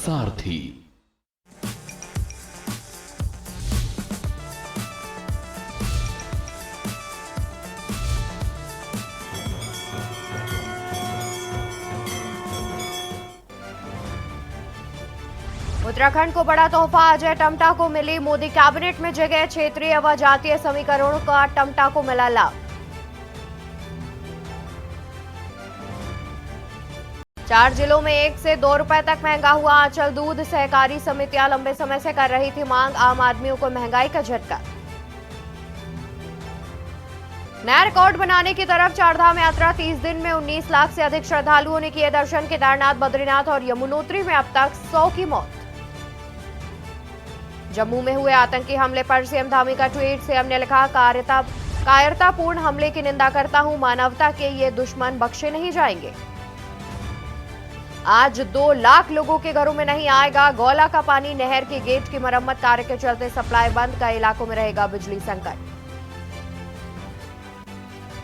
सारथी। उत्तराखंड को बड़ा तोहफा, अजय टम्टा को मिली मोदी कैबिनेट में जगह, क्षेत्रीय व जातीय समीकरणों का टम्टा को मिला लाभ। 4 जिलों में 1 से 2 रुपए तक महंगा हुआ आंचल दूध, सहकारी समितियां लंबे समय से कर रही थी मांग, आम आदमियों को महंगाई का झटका। नया रिकॉर्ड बनाने की तरफ चारधाम यात्रा, 30 दिन में 19 लाख से अधिक श्रद्धालुओं ने किए दर्शन, केदारनाथ, बद्रीनाथ और यमुनोत्री में अब तक 100 की मौत। जम्मू में हुए आतंकी हमले पर सीएम धामी का ट्वीट, सीएम ने लिखा, कायरतापूर्ण हमले की निंदा करता हूं, मानवता के ये दुश्मन बख्शे नहीं जाएंगे। आज 2 लाख लोगों के घरों में नहीं आएगा गौला का पानी, नहर के गेट की मरम्मत कार्य के चलते सप्लाई बंद, कई इलाकों में रहेगा बिजली संकट।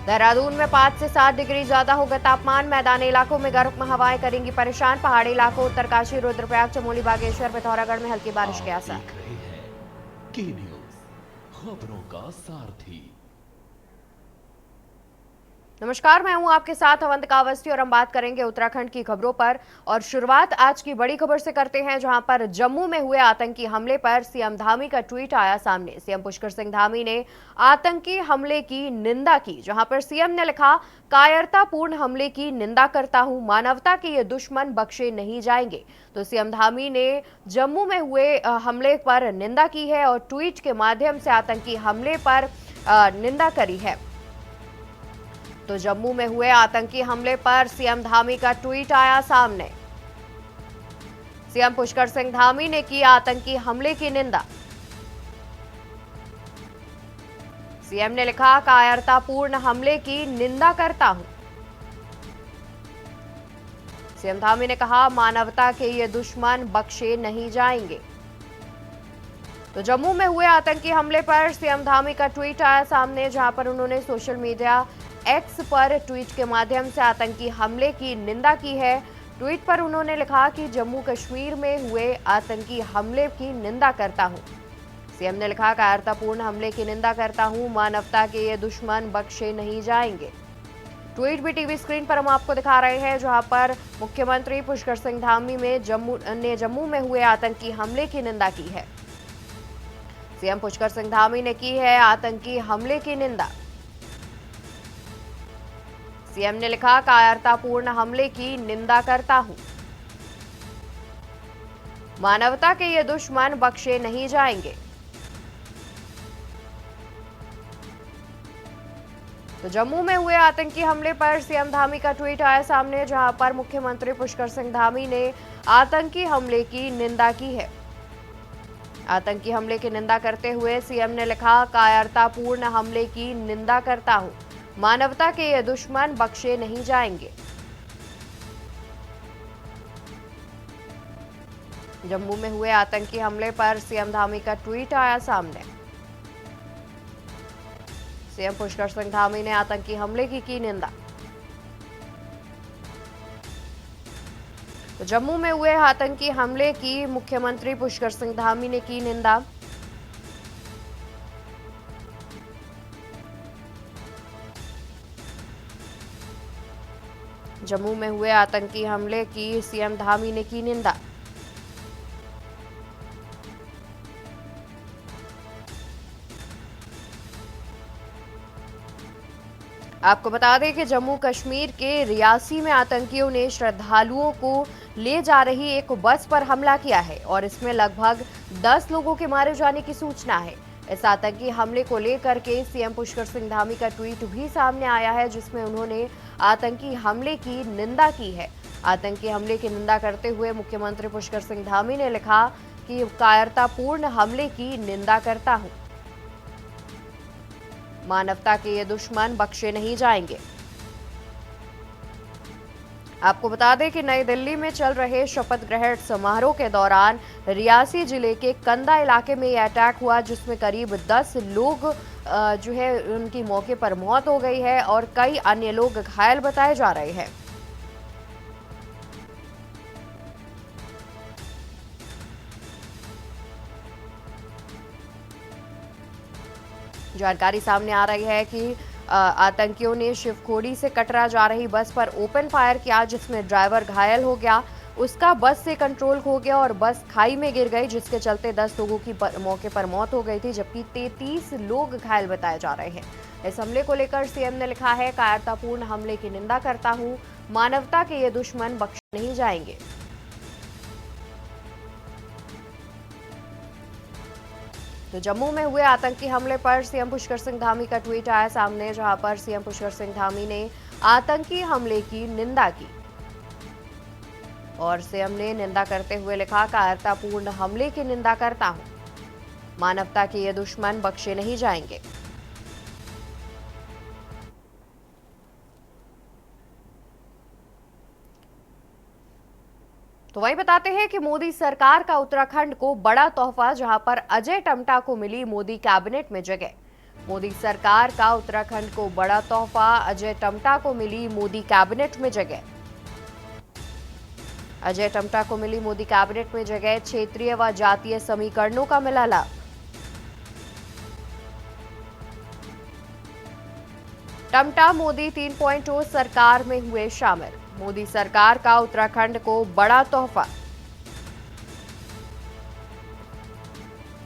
देहरादून में 5 से 7 डिग्री ज्यादा होगा तापमान, मैदानी इलाकों में गर्म हवाएं करेंगी परेशान, पहाड़ी इलाकों उत्तरकाशी, रुद्रप्रयाग, चमोली, बागेश्वर, पिथौरागढ़ में हल्की बारिश के आसार। की न्यूज़, खबरों का सारथी। नमस्कार, मैं हूं आपके साथ अवंतिका अवस्थी और हम बात करेंगे उत्तराखंड की खबरों पर। और शुरुआत आज की बड़ी खबर से करते हैं, जहां पर जम्मू में हुए आतंकी हमले पर सीएम धामी का ट्वीट आया सामने। सीएम पुष्कर सिंह धामी ने आतंकी हमले की निंदा की, जहां पर सीएम ने लिखा, कायरतापूर्ण हमले की निंदा करता हूं, मानवता के ये दुश्मन बख्शे नहीं जाएंगे। तो सीएम धामी ने जम्मू में हुए हमले पर निंदा की है और ट्वीट के माध्यम से आतंकी हमले पर निंदा करी है। तो जम्मू में हुए आतंकी हमले पर सीएम धामी का ट्वीट आया सामने। सीएम पुष्कर सिंह धामी ने की आतंकी हमले की निंदा। सीएम ने लिखा, कायरतापूर्ण हमले की निंदा करता हूं। सीएम धामी ने कहा, मानवता के ये दुश्मन बख्शे नहीं जाएंगे। तो जम्मू में हुए आतंकी हमले पर सीएम धामी का ट्वीट आया सामने, जहां पर उन्होंने सोशल मीडिया एक्स पर ट्वीट के माध्यम से आतंकी हमले की निंदा की है। ट्वीट पर उन्होंने लिखा कि जम्मू कश्मीर में हुए आतंकी हमले की निंदा करता हूं। सीएम ने लिखा, कायरतापूर्ण हमले की निंदा करता हूं, मानवता के ये दुश्मन बख्शे नहीं जाएंगे। ट्वीट भी टीवी स्क्रीन पर हम आपको दिखा रहे हैं, जहां पर मुख्यमंत्री पुष्कर सिंह धामी ने जम्मू में हुए आतंकी हमले की निंदा की है। सीएम पुष्कर सिंह धामी ने की है आतंकी हमले की निंदा। सीएम ने लिखा, कायरतापूर्ण हमले की निंदा करता हूं, मानवता के ये दुश्मन बख्शे नहीं जाएंगे। तो जम्मू में हुए आतंकी हमले पर सीएम धामी का ट्वीट आया सामने, जहां पर मुख्यमंत्री पुष्कर सिंह धामी ने आतंकी हमले की निंदा की है। आतंकी हमले की निंदा करते हुए सीएम ने लिखा, कायरतापूर्ण हमले की निंदा करता हूं, मानवता के ये दुश्मन बख्शे नहीं जाएंगे। जम्मू में हुए आतंकी हमले पर सीएम धामी का ट्वीट आया सामने। सीएम पुष्कर सिंह धामी ने आतंकी हमले की निंदा। तो जम्मू में हुए आतंकी हमले की मुख्यमंत्री पुष्कर सिंह धामी ने की निंदा। जम्मू में हुए आतंकी हमले की सीएम धामी ने की निंदा। आपको बता दें कि जम्मू कश्मीर के रियासी में आतंकियों ने श्रद्धालुओं को ले जा रही एक बस पर हमला किया है और इसमें लगभग 10 लोगों के मारे जाने की सूचना है। इस आतंकी हमले को लेकर के सीएम पुष्कर सिंह धामी का ट्वीट भी सामने आया है, जिसमें उन्होंने आतंकी हमले की निंदा की है। आतंकी हमले की निंदा करते हुए मुख्यमंत्री पुष्कर सिंह धामी ने लिखा कि कायरतापूर्ण हमले की निंदा करता हूं, मानवता के ये दुश्मन बख्शे नहीं जाएंगे। आपको बता दें कि नई दिल्ली में चल रहे शपथ ग्रहण समारोह के दौरान रियासी जिले के कंदा इलाके में यह अटैक हुआ, जिसमें करीब 10 लोग जो है उनकी मौके पर मौत हो गई है और कई अन्य लोग घायल बताए जा रहे हैं। जानकारी सामने आ रही है कि आतंकियों ने शिवखोड़ी से कटरा जा रही बस पर ओपन फायर किया, जिसमें ड्राइवर घायल हो गया, उसका बस से कंट्रोल खो गया और बस खाई में गिर गई, जिसके चलते 10 लोगों की मौके पर मौत हो गई थी, जबकि 33 लोग घायल बताए जा रहे हैं। इस हमले को लेकर सीएम ने लिखा है, कायरतापूर्ण हमले की निंदा करता हूं, मानवता के ये दुश्मन बख्शे नहीं जाएंगे। तो जम्मू में हुए आतंकी हमले पर सीएम पुष्कर सिंह धामी का ट्वीट आया सामने, जहां पर सीएम पुष्कर सिंह धामी ने आतंकी हमले की निंदा की और सीएम ने निंदा करते हुए लिखा, कायरतापूर्ण हमले की निंदा करता हूं, मानवता के ये दुश्मन बख्शे नहीं जाएंगे। तो वही बताते हैं कि मोदी सरकार का उत्तराखंड को बड़ा तोहफा, जहां पर अजय टम्टा को मिली मोदी कैबिनेट में जगह। मोदी सरकार का उत्तराखंड को बड़ा तोहफा, अजय टम्टा को मिली मोदी कैबिनेट में जगह। अजय टम्टा को मिली मोदी कैबिनेट में जगह, क्षेत्रीय व जातीय समीकरणों का मिला लाभ। टम्टा मोदी 3.0 सरकार में हुए शामिल। मोदी सरकार का उत्तराखंड को बड़ा तोहफा,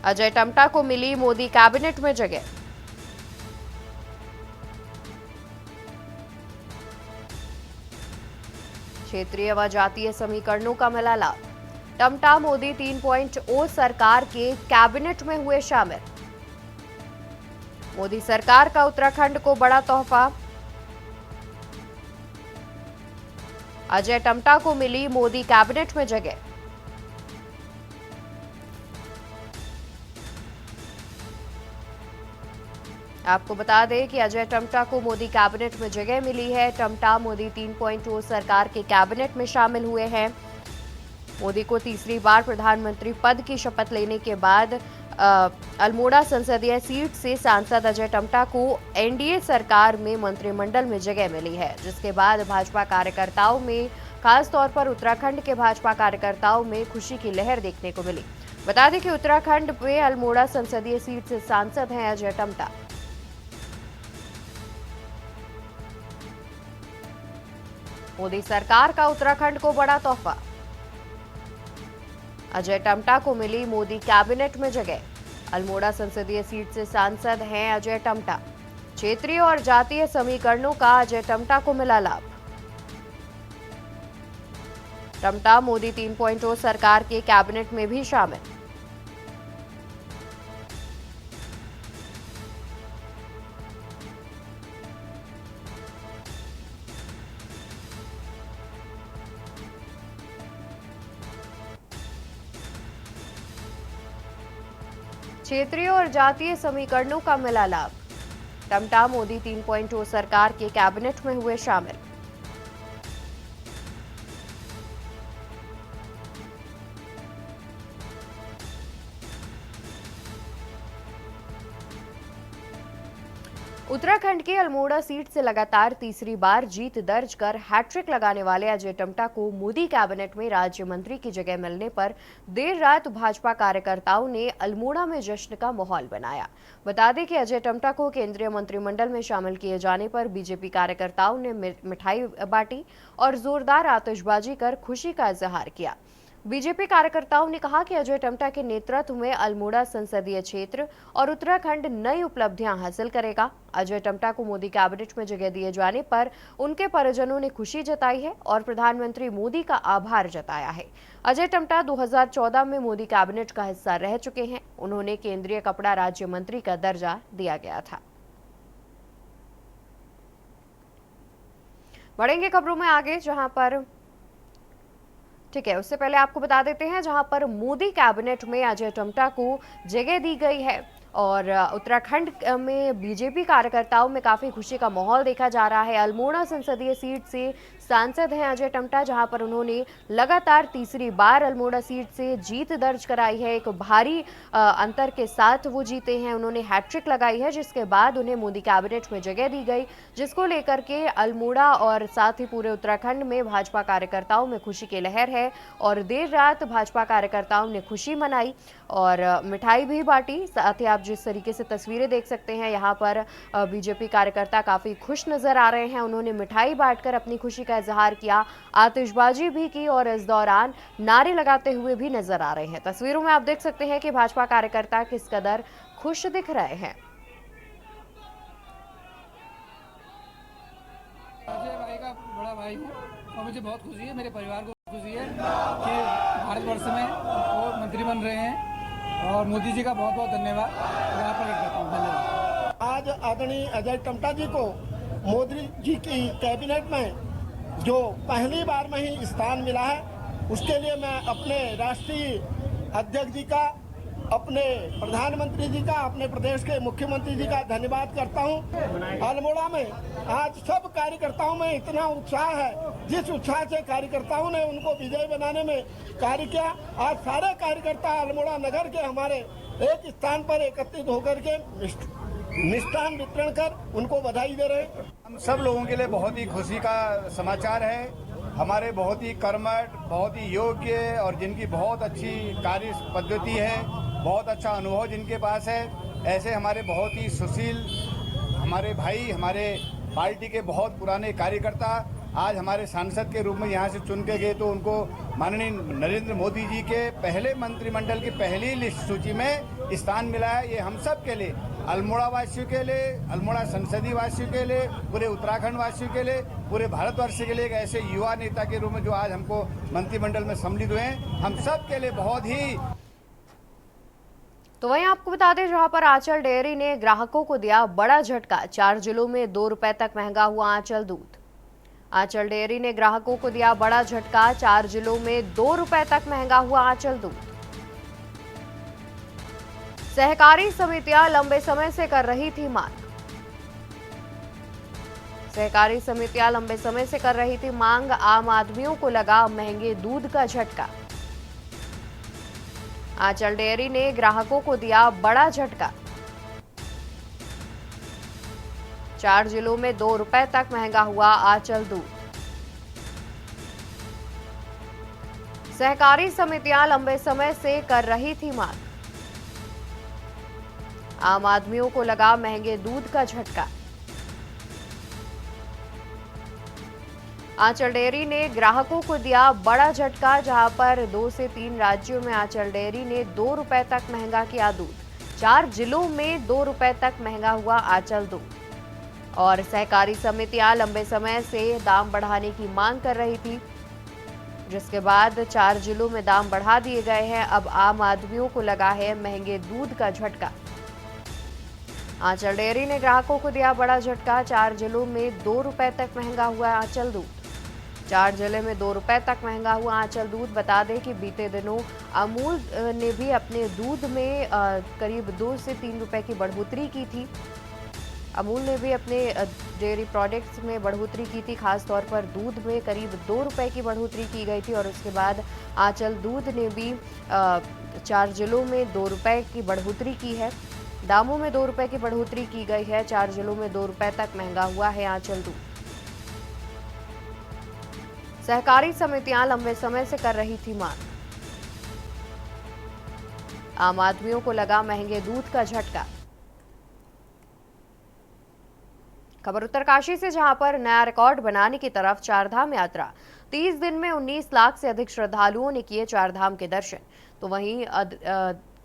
अजय टम्टा को मिली मोदी कैबिनेट में जगह। क्षेत्रीय व जातीय समीकरणों का मिला लाभ। टम्टा मोदी 3.0 सरकार के कैबिनेट में हुए शामिल। मोदी सरकार का उत्तराखंड को बड़ा तोहफा, अजय टम्टा को मिली मोदी कैबिनेट में जगह। आपको बता दें कि अजय टम्टा को मोदी कैबिनेट में जगह मिली है। टम्टा मोदी 3.0 सरकार के कैबिनेट में शामिल हुए हैं। मोदी को तीसरी बार प्रधानमंत्री पद की शपथ लेने के बाद अल्मोड़ा संसदीय सीट से सांसद अजय टम्टा को एनडीए सरकार में मंत्रिमंडल में जगह मिली है, जिसके बाद भाजपा कार्यकर्ताओं में, खास तौर पर उत्तराखंड के भाजपा कार्यकर्ताओं में खुशी की लहर देखने को मिली। बता दें कि उत्तराखंड में अल्मोड़ा संसदीय सीट से सांसद हैं अजय टम्टा। मोदी सरकार का उत्तराखंड को बड़ा तोहफा, अजय टम्टा को मिली मोदी कैबिनेट में जगह। अल्मोड़ा संसदीय सीट से सांसद हैं अजय टम्टा। क्षेत्रीय और जातीय समीकरणों का अजय टम्टा को मिला लाभ। टम्टा मोदी 3.0 सरकार के कैबिनेट में भी शामिल। क्षेत्रीय और जातीय समीकरणों का मिला लाभ। टम्टा मोदी 3.0 सरकार के कैबिनेट में हुए शामिल। उत्तराखंड की अल्मोड़ा सीट से लगातार तीसरी बार जीत दर्ज कर हैट्रिक लगाने वाले अजय टम्टा को मोदी कैबिनेट में राज्य मंत्री की जगह मिलने पर देर रात भाजपा कार्यकर्ताओं ने अल्मोड़ा में जश्न का माहौल बनाया। बता दें कि अजय टम्टा को केंद्रीय मंत्रिमंडल में शामिल किए जाने पर बीजेपी कार्यकर्ताओं ने मिठाई बांटी और जोरदार आतिशबाजी कर खुशी का इजहार किया। बीजेपी कार्यकर्ताओं ने कहा कि अजय टम्टा के नेतृत्व में अल्मोड़ा संसदीय क्षेत्र और उत्तराखंड नई उपलब्धियां हासिल करेगा। अजय टम्टा को मोदी कैबिनेट में जगह दिए जाने पर उनके परिजनों ने खुशी जताई है और प्रधानमंत्री मोदी का आभार जताया है। अजय टम्टा 2014 में मोदी कैबिनेट का हिस्सा रह चुके हैं। उन्होंने केंद्रीय कपड़ा राज्य मंत्री का दर्जा दिया गया था। बढ़ेंगे खबरों में आगे, जहां पर ठीक है, उससे पहले आपको बता देते हैं जहां पर मोदी कैबिनेट में अजय टम्टा को जगह दी गई है और उत्तराखंड में बीजेपी कार्यकर्ताओं में काफी खुशी का माहौल देखा जा रहा है। अल्मोड़ा संसदीय सीट से सांसद हैं अजय टम्टा, जहां पर उन्होंने लगातार तीसरी बार अल्मोड़ा सीट से जीत दर्ज कराई है। एक भारी अंतर के साथ वो जीते हैं। उन्होंने हैट्रिक लगाई है, जिसके बाद उन्हें मोदी कैबिनेट में जगह दी गई, जिसको लेकर के अल्मोड़ा और साथ ही पूरे उत्तराखंड में भाजपा कार्यकर्ताओं में खुशी की लहर है। और देर रात भाजपा कार्यकर्ताओं ने खुशी मनाई और मिठाई भी बांटी। साथ ही आप आप जिस तरीके से तस्वीरें देख सकते हैं, यहाँ पर बीजेपी कार्यकर्ता काफ़ी खुश नजर आ रहे हैं। उन्होंने मिठाई बांटकर अपनी खुशी का इजहार किया, आतिशबाजी भी की और इस दौरान नारे लगाते हुए भी नजर आ रहे हैं। तस्वीरों में आप देख सकते हैं कि भाजपा कार्यकर्ता किस कदर खुश दिख रहे हैं। अजय भाई का बड़ा भाई हूँ और मुझे बहुत खुशी है, मेरे परिवार को खुशी है कि भारतवर्ष में वो मंत्री बन रहे हैं और मोदी जी का बहुत बहुत धन्यवाद यहाँ पर करता हूँ। धन्यवाद। आज आदरणीय अजय टम्टा जी को मोदी जी की कैबिनेट में जो पहली बार में ही स्थान मिला है, उसके लिए मैं अपने राष्ट्रीय अध्यक्ष जी का, अपने प्रधानमंत्री जी का, अपने प्रदेश के मुख्यमंत्री जी का धन्यवाद करता हूं। अल्मोड़ा में आज सब कार्यकर्ताओं में इतना उत्साह है, जिस उत्साह से कार्यकर्ताओं ने उनको विजय बनाने में कार्य किया। आज सारे कार्यकर्ता अल्मोड़ा नगर के हमारे एक स्थान पर एकत्रित होकर के मिष्ठान वितरण कर उनको बधाई दे रहे हैं। हम सब लोगों के लिए बहुत ही खुशी का समाचार है। हमारे बहुत ही कर्मठ, बहुत ही योग्य और जिनकी बहुत अच्छी कार्य पद्धति है, बहुत अच्छा अनुभव जिनके पास है, ऐसे हमारे बहुत ही सुशील हमारे भाई, हमारे पार्टी के बहुत पुराने कार्यकर्ता आज हमारे सांसद के रूप में यहाँ से चुन के गए, तो उनको माननीय नरेंद्र मोदी जी के पहले मंत्रिमंडल की पहली लिस्ट सूची में स्थान मिला है। ये हम सब के लिए, अल्मोड़ा वासियों के लिए, अल्मोड़ा संसदीय वासियों के लिए, पूरे उत्तराखंड वासियों के लिए, पूरे भारतवर्ष के लिए एक ऐसे युवा नेता के रूप में जो आज हमको मंत्रिमंडल में सम्मिलित हुए हैं, हम सब के लिए बहुत ही। तो वहीं आपको बता दें, जहां पर आंचल डेयरी ने ग्राहकों को दिया बड़ा झटका, 4 जिलों में 2 रुपए तक महंगा हुआ आंचल दूध। आंचल डेयरी ने ग्राहकों को दिया बड़ा झटका, 4 जिलों में 2 रुपए तक महंगा हुआ आंचल दूध। सहकारी समितियां लंबे समय से कर रही थी मांग। सहकारी समितियां लंबे समय से कर रही थी मांग, आम आदमियों को लगा महंगे दूध का झटका। आंचल डेयरी ने ग्राहकों को दिया बड़ा झटका, 4 जिलों में 2 रुपए तक महंगा हुआ आंचल दूध। सहकारी समितियां लंबे समय से कर रही थी मांग, आम आदमियों को लगा महंगे दूध का झटका। आंचल डेयरी ने ग्राहकों को दिया बड़ा झटका, जहां पर 2 से 3 राज्यों में आंचल डेयरी ने 2 रुपए तक महंगा किया दूध। 4 जिलों में 2 रुपए तक महंगा हुआ आंचल दूध। और सहकारी समितियां लंबे समय से दाम बढ़ाने की मांग कर रही थी, जिसके बाद 4 जिलों में दाम बढ़ा दिए गए हैं। अब आम आदमियों को लगा है महंगे दूध का झटका। आंचल डेयरी ने ग्राहकों को दिया बड़ा झटका, 4 जिलों में 2 रुपए तक महंगा हुआ आंचल दूध। 4 जिले में 2 रुपए तक महंगा हुआ आंचल दूध। बता दें कि बीते दिनों अमूल ने भी अपने दूध में करीब 2 से 3 रुपए की बढ़ोतरी की थी। अमूल ने भी अपने डेयरी प्रोडक्ट्स में बढ़ोतरी की थी, खासतौर पर दूध में करीब 2 रुपए की बढ़ोतरी की गई थी। और उसके बाद आंचल दूध ने भी 4 जिलों में 2 रुपए की बढ़ोतरी की है। दामों में 2 रुपए की बढ़ोतरी की गई है। 4 जिलों में 2 रुपए तक महंगा हुआ है आंचल दूध। सहकारी समितियां लंबे समय से कर रही थी मांग, आम आदमियों को लगा महंगे दूध का झटका। खबर उत्तरकाशी से, जहां पर नया रिकॉर्ड बनाने की तरफ चारधाम यात्रा। 30 दिन में 19 लाख से अधिक श्रद्धालुओं ने किए चारधाम के दर्शन। तो वहीं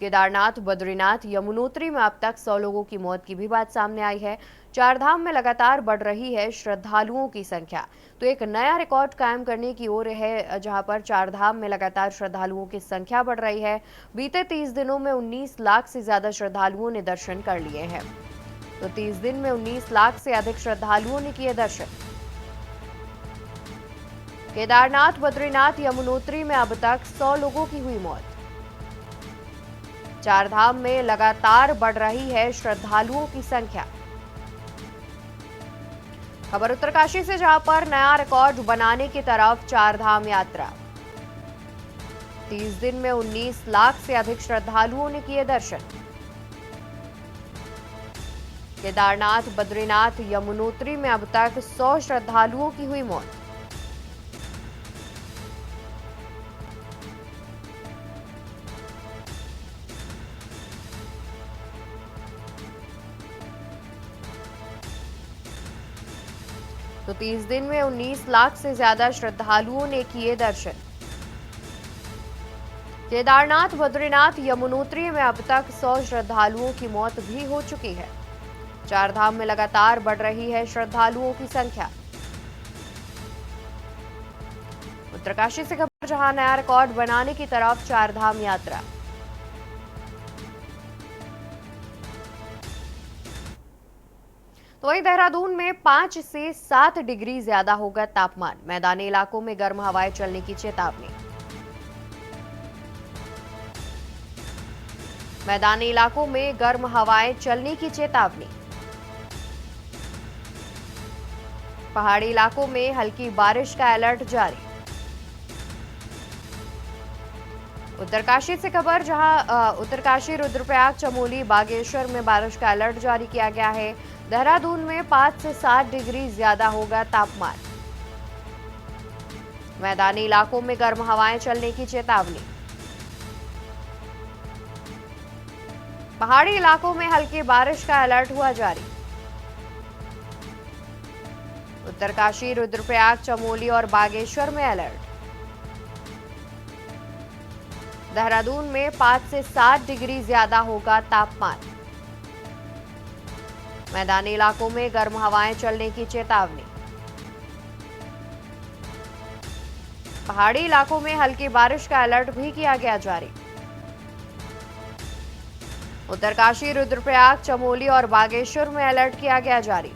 केदारनाथ, बद्रीनाथ, यमुनोत्री में अब तक 100 लोगों की मौत की भी बात सामने आई है। चारधाम में लगातार बढ़ रही है श्रद्धालुओं की संख्या, तो एक नया रिकॉर्ड कायम करने की ओर है, जहां पर चारधाम में लगातार श्रद्धालुओं की संख्या बढ़ रही है। बीते 30 दिनों में 19 लाख से ज्यादा श्रद्धालुओं ने दर्शन कर लिए हैं। तो 30 दिन में 19 लाख से अधिक श्रद्धालुओं ने किए दर्शन। केदारनाथ, बद्रीनाथ, यमुनोत्री में अब तक 100 लोगों की हुई मौत। चारधाम में लगातार बढ़ रही है श्रद्धालुओं की संख्या। खबर उत्तरकाशी से, जहां पर नया रिकॉर्ड बनाने की तरफ चारधाम यात्रा। 30 दिन में 19 लाख से अधिक श्रद्धालुओं ने किए दर्शन। केदारनाथ, बद्रीनाथ, यमुनोत्री में अब तक 100 श्रद्धालुओं की हुई मौत। तो 30 दिन में 19 लाख से ज्यादा श्रद्धालुओं ने किए दर्शन। केदारनाथ, बद्रीनाथ, यमुनोत्री में अब तक 100 श्रद्धालुओं की मौत भी हो चुकी है। चार धाम में लगातार बढ़ रही है श्रद्धालुओं की संख्या। उत्तरकाशी से खबर, जहां नया रिकॉर्ड बनाने की तरफ चार धाम यात्रा। तो वहीं देहरादून में 5 से 7 डिग्री ज्यादा होगा तापमान। मैदानी इलाकों में गर्म हवाएं चलने की चेतावनी। मैदानी इलाकों में गर्म हवाएं चलने की चेतावनी। पहाड़ी इलाकों में हल्की बारिश का अलर्ट जारी। उत्तरकाशी से खबर, जहां उत्तरकाशी, रुद्रप्रयाग, चमोली, बागेश्वर में बारिश का अलर्ट जारी किया गया है। देहरादून में 5 से 7 डिग्री ज्यादा होगा तापमान। मैदानी इलाकों में गर्म हवाएं चलने की चेतावनी। पहाड़ी इलाकों में हल्की बारिश का अलर्ट हुआ जारी। उत्तरकाशी, रुद्रप्रयाग, चमोली और बागेश्वर में अलर्ट। देहरादून में 5 से 7 डिग्री ज्यादा होगा तापमान। मैदानी इलाकों में गर्म हवाएं चलने की चेतावनी। पहाड़ी इलाकों में हल्की बारिश का अलर्ट भी किया गया जारी। उत्तरकाशी, रुद्रप्रयाग, चमोली और बागेश्वर में अलर्ट किया गया जारी।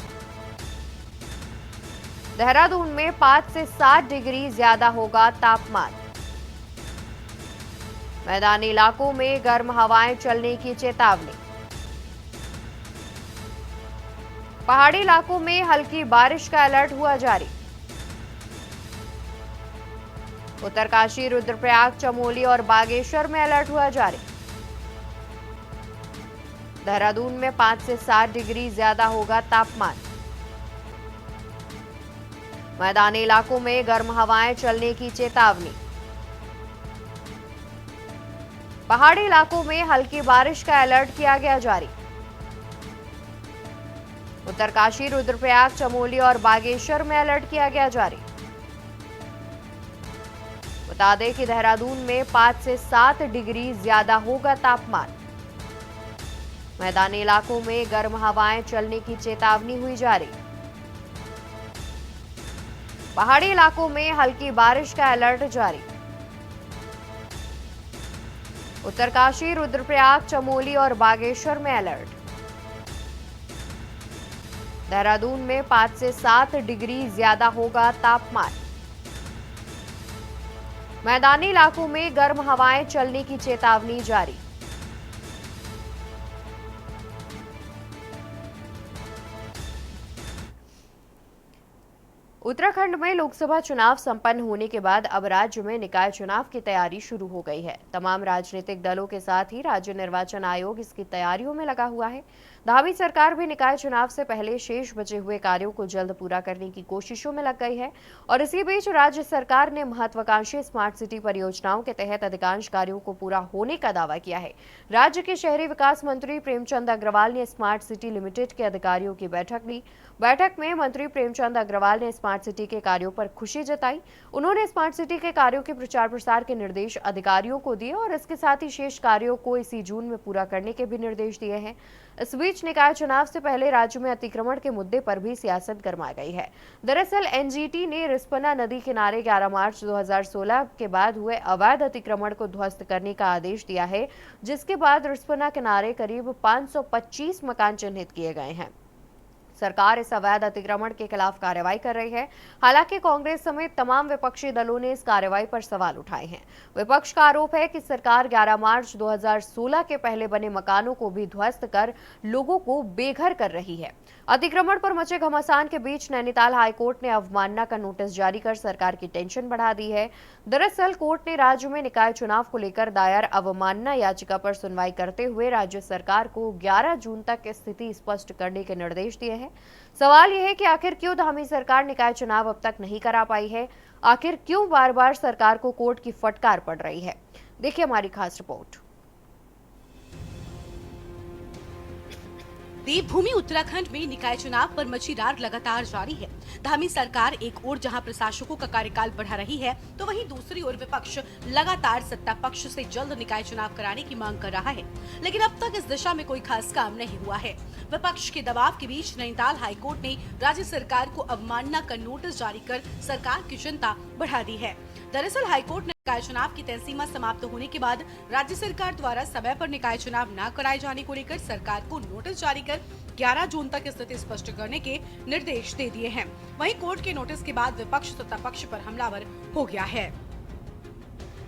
देहरादून में 5 से 7 डिग्री ज्यादा होगा तापमान। मैदानी इलाकों में गर्म हवाएं चलने की चेतावनी। पहाड़ी इलाकों में हल्की बारिश का अलर्ट हुआ जारी। उत्तरकाशी, रुद्रप्रयाग, चमोली और बागेश्वर में अलर्ट हुआ जारी। देहरादून में 5 से 7 डिग्री ज्यादा होगा तापमान। मैदानी इलाकों में गर्म हवाएं चलने की चेतावनी। पहाड़ी इलाकों में हल्की बारिश का अलर्ट किया गया जारी। उत्तरकाशी, रुद्रप्रयाग, चमोली और बागेश्वर में अलर्ट किया गया जारी। बता दें कि देहरादून में 5 से 7 डिग्री ज्यादा होगा तापमान। मैदानी इलाकों में गर्म हवाएं चलने की चेतावनी हुई जारी। पहाड़ी इलाकों में हल्की बारिश का अलर्ट जारी। उत्तरकाशी, रुद्रप्रयाग, चमोली और बागेश्वर में अलर्ट। देहरादून में 5 से 7 डिग्री ज्यादा होगा तापमान। मैदानी इलाकों में गर्म हवाएं चलने की चेतावनी जारी। उत्तराखंड में लोकसभा चुनाव संपन्न होने के बाद अब राज्य में निकाय चुनाव की तैयारी शुरू हो गई है। तमाम राजनीतिक दलों के साथ ही राज्य निर्वाचन आयोग इसकी तैयारियों में लगा हुआ है। धामी सरकार भी निकाय चुनाव से पहले शेष बचे हुए कार्यों को जल्द पूरा करने की कोशिशों में लग गई है। और इसी बीच राज्य सरकार ने महत्वाकांक्षी स्मार्ट सिटी परियोजनाओं के तहत अधिकांश कार्यों को पूरा होने का दावा किया है। राज्य के शहरी विकास मंत्री प्रेमचंद अग्रवाल ने स्मार्ट सिटी लिमिटेड के अधिकारियों की बैठक ली। बैठक में मंत्री प्रेमचंद अग्रवाल ने स्मार्ट सिटी के कार्यों पर खुशी जताई। उन्होंने स्मार्ट सिटी के कार्यों के प्रचार प्रसार के निर्देश अधिकारियों को दिए और इसके साथ ही शेष कार्यों को इसी जून में पूरा करने के भी निर्देश दिए हैं। इस बीच निकाय चुनाव से पहले राज्य में अतिक्रमण के मुद्दे पर भी सियासत गरमा गई है। दरअसल एनजीटी ने रिस्पना नदी किनारे 11 मार्च 2016 के बाद हुए अवैध अतिक्रमण को ध्वस्त करने का आदेश दिया है, जिसके बाद रिस्पना किनारे करीब 525 मकान चिन्हित किए गए हैं। सरकार इस अवैध अतिक्रमण के खिलाफ कार्रवाई कर रही है। हालांकि कांग्रेस समेत तमाम विपक्षी दलों ने इस कार्रवाई पर सवाल उठाए हैं। विपक्ष का आरोप है कि सरकार 11 मार्च 2016 के पहले बने मकानों को भी ध्वस्त कर लोगों को बेघर कर रही है। अतिक्रमण पर मचे घमासान के बीच नैनीताल हाईकोर्ट ने अवमानना का नोटिस जारी कर सरकार की टेंशन बढ़ा दी है। दरअसल कोर्ट ने राज्य में निकाय चुनाव को लेकर दायर अवमानना याचिका पर सुनवाई करते हुए राज्य सरकार को 11 जून तक स्थिति स्पष्ट करने के निर्देश दिए हैं। सवाल यह है कि आखिर क्यों धामी सरकार निकाय चुनाव अब तक नहीं करा पाई है? आखिर क्यों बार बार सरकार को कोर्ट की फटकार पड़ रही है? देखिए हमारी खास रिपोर्ट। देवभूमि उत्तराखंड में निकाय चुनाव पर मची रार लगातार जारी है। धामी सरकार एक ओर जहां प्रशासकों का कार्यकाल बढ़ा रही है, तो वहीं दूसरी ओर विपक्ष लगातार सत्ता पक्ष से जल्द निकाय चुनाव कराने की मांग कर रहा है, लेकिन अब तक इस दिशा में कोई खास काम नहीं हुआ है। विपक्ष के दबाव के बीच नैनीताल हाईकोर्ट ने राज्य सरकार को अवमानना का नोटिस जारी कर सरकार की चिंता बढ़ा दी है। दरअसल हाईकोर्ट ने निकाय चुनाव की तय सीमा समाप्त होने के बाद राज्य सरकार द्वारा समय पर निकाय चुनाव न कराए जाने को लेकर सरकार को नोटिस जारी कर 11 जून तक स्थिति स्पष्ट करने के निर्देश दे दिए हैं। वहीं कोर्ट के नोटिस के बाद विपक्ष सत्ता पक्ष पर हमलावर हो गया है।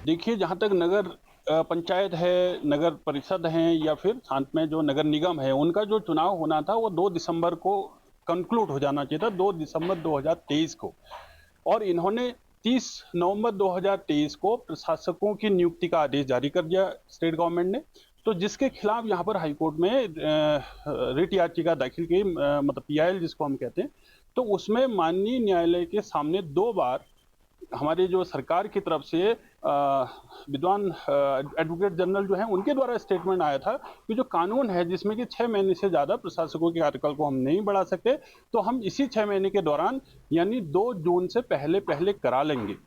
देखिए, जहां तक नगर पंचायत है, नगर परिषद हैं या फिर साथ में जो नगर निगम है, उनका जो चुनाव होना था वो 2 दिसंबर को कंक्लूड हो जाना चाहिए था, 2 दिसंबर 2023 को। और इन्होंने 30 नवंबर 2023 को प्रशासकों की नियुक्ति का आदेश जारी कर दिया स्टेट गवर्नमेंट ने, तो जिसके खिलाफ यहाँ पर हाईकोर्ट में रिट याचिका दाखिल की, मतलब PIL जिसको हम कहते हैं। तो उसमें माननीय न्यायालय के सामने 2 बार हमारे जो सरकार की तरफ से विद्वान एडवोकेट जनरल जो हैं उनके द्वारा स्टेटमेंट आया था कि जो कानून है जिसमें कि 6 महीने से ज़्यादा प्रशासकों के कार्यकाल को हम नहीं बढ़ा सकते, तो हम इसी 6 महीने के दौरान यानी 2 जून से पहले करा लेंगे।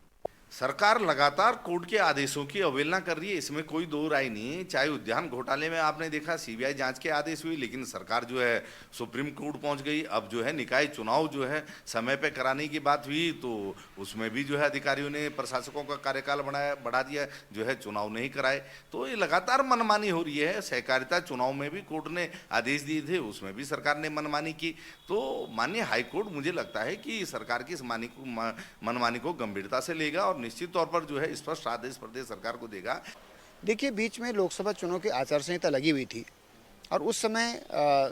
सरकार लगातार कोर्ट के आदेशों की अवहेलना कर रही है, इसमें कोई दो राय नहीं है। चाहे उद्यान घोटाले में आपने देखा CBI जांच के आदेश हुए, लेकिन सरकार जो है सुप्रीम कोर्ट पहुंच गई। अब जो है निकाय चुनाव जो है समय पे कराने की बात हुई, तो उसमें भी जो है अधिकारियों ने प्रशासकों का कार्यकाल बढ़ा दिया, जो है चुनाव नहीं कराए। तो ये लगातार मनमानी हो रही है। सहकारिता चुनाव में भी कोर्ट ने आदेश दिए थे, उसमें भी सरकार ने मनमानी की। तो माननीय हाईकोर्ट मुझे लगता है कि सरकार की इस मनमानी को गंभीरता से लेगा और निश्चित तौर पर जो है स्पष्ट आदेश प्रदेश सरकार को देगा। देखिए, बीच में लोकसभा चुनाव की आचार संहिता लगी हुई थी और उस समय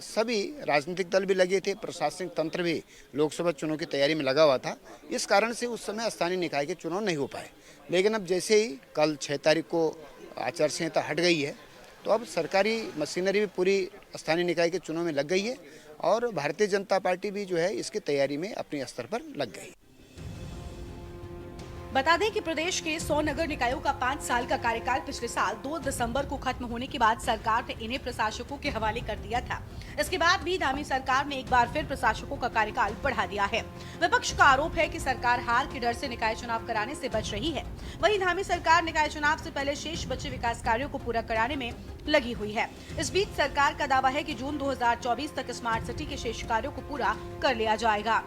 सभी राजनीतिक दल भी लगे थे, प्रशासनिक तंत्र भी लोकसभा चुनाव की तैयारी में लगा हुआ था। इस कारण से उस समय स्थानीय निकाय के चुनाव नहीं हो पाए। लेकिन अब जैसे ही कल 6 तारीख को आचार संहिता हट गई है, तो अब सरकारी मशीनरी भी पूरी स्थानीय निकाय के चुनाव में लग गई है और भारतीय जनता पार्टी भी जो है इसकी तैयारी में अपने स्तर पर लग गई। बता दें कि प्रदेश के 100 नगर निकायों का 5 साल का कार्यकाल पिछले साल 2 दिसंबर को खत्म होने के बाद सरकार ने इन्हें प्रशासकों के हवाले कर दिया था। इसके बाद भी धामी सरकार ने एक बार फिर प्रशासकों का कार्यकाल बढ़ा दिया है। विपक्ष का आरोप है कि सरकार हार के डर से निकाय चुनाव कराने से बच रही है। वहीं धामी सरकार निकाय चुनाव से पहले शेष बचे विकास कार्यों को पूरा कराने में लगी हुई है। इस बीच सरकार का दावा है कि जून 2024 तक स्मार्ट सिटी के शेष कार्यों को पूरा कर लिया जाएगा।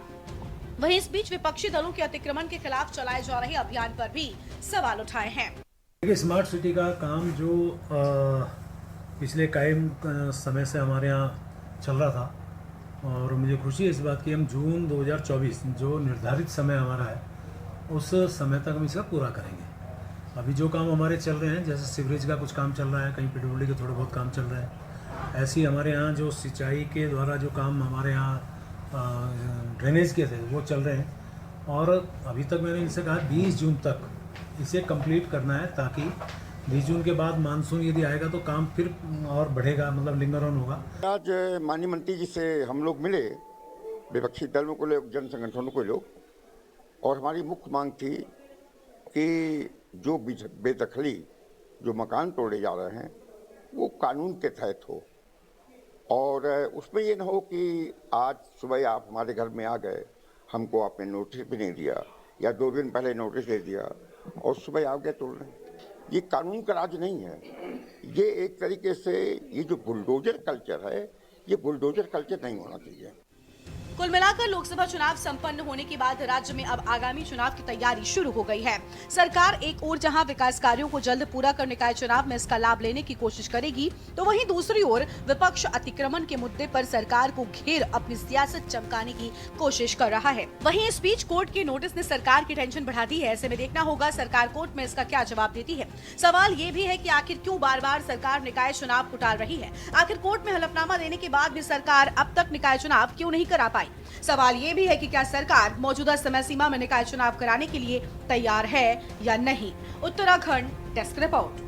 वहीं इस बीच विपक्षी दलों के अतिक्रमण के खिलाफ चलाए जा रहे अभियान पर भी सवाल उठाए हैं। देखिए, स्मार्ट सिटी का काम जो पिछले कायम समय से हमारे यहाँ चल रहा था और मुझे खुशी है इस बात की हम जून 2024 जो निर्धारित समय हमारा है उस समय तक हम इसका पूरा करेंगे। अभी जो काम हमारे चल रहे हैं, जैसे सीवरेज का कुछ काम चल रहा है, कहीं PWD के थोड़े बहुत काम चल रहे हैं, ऐसे ही हमारे यहाँ जो सिंचाई के द्वारा जो काम हमारे यहाँ ड्रेनेज के थे वो चल रहे हैं। और अभी तक मैंने इनसे कहा 20 जून तक इसे कंप्लीट करना है, ताकि 20 जून के बाद मानसून यदि आएगा तो काम फिर और बढ़ेगा, मतलब लिंगर ऑन होगा। आज माननीय मंत्री जी से हम लोग मिले, विपक्षी दलों को लोग, जन संगठनों को लोग, और हमारी मुख्य मांग थी कि जो बेदखली जो मकान तोड़े जा रहे हैं वो कानून के तहत हो, और उसमें ये ना हो कि आज सुबह आप हमारे घर में आ गए, हमको आपने नोटिस भी नहीं दिया या 2 दिन पहले नोटिस दे दिया और सुबह आ गए तोड़ने। ये कानून का राज नहीं है। ये एक तरीके से ये जो बुलडोजर कल्चर है, ये बुलडोजर कल्चर नहीं होना चाहिए। कुल मिलाकर लोकसभा चुनाव संपन्न होने के बाद राज्य में अब आगामी चुनाव की तैयारी शुरू हो गई है। सरकार एक ओर जहां विकास कार्यों को जल्द पूरा कर निकाय चुनाव में इसका लाभ लेने की कोशिश करेगी, तो वहीं दूसरी ओर विपक्ष अतिक्रमण के मुद्दे पर सरकार को घेर अपनी सियासत चमकाने की कोशिश कर रहा है। वहीं इस बीच कोर्ट के नोटिस ने सरकार की टेंशन बढ़ा दी है। ऐसे में देखना होगा सरकार कोर्ट में इसका क्या जवाब देती है। सवाल ये भी है कि आखिर क्यों बार बार सरकार निकाय चुनाव को टाल रही है। आखिर कोर्ट में हलफनामा देने के बाद भी सरकार अब तक निकाय चुनाव क्यों नहीं करा पाई। सवाल ये भी है कि क्या सरकार मौजूदा समय सीमा में निकाय चुनाव कराने के लिए तैयार है या नहीं। Uttarakhand desk report.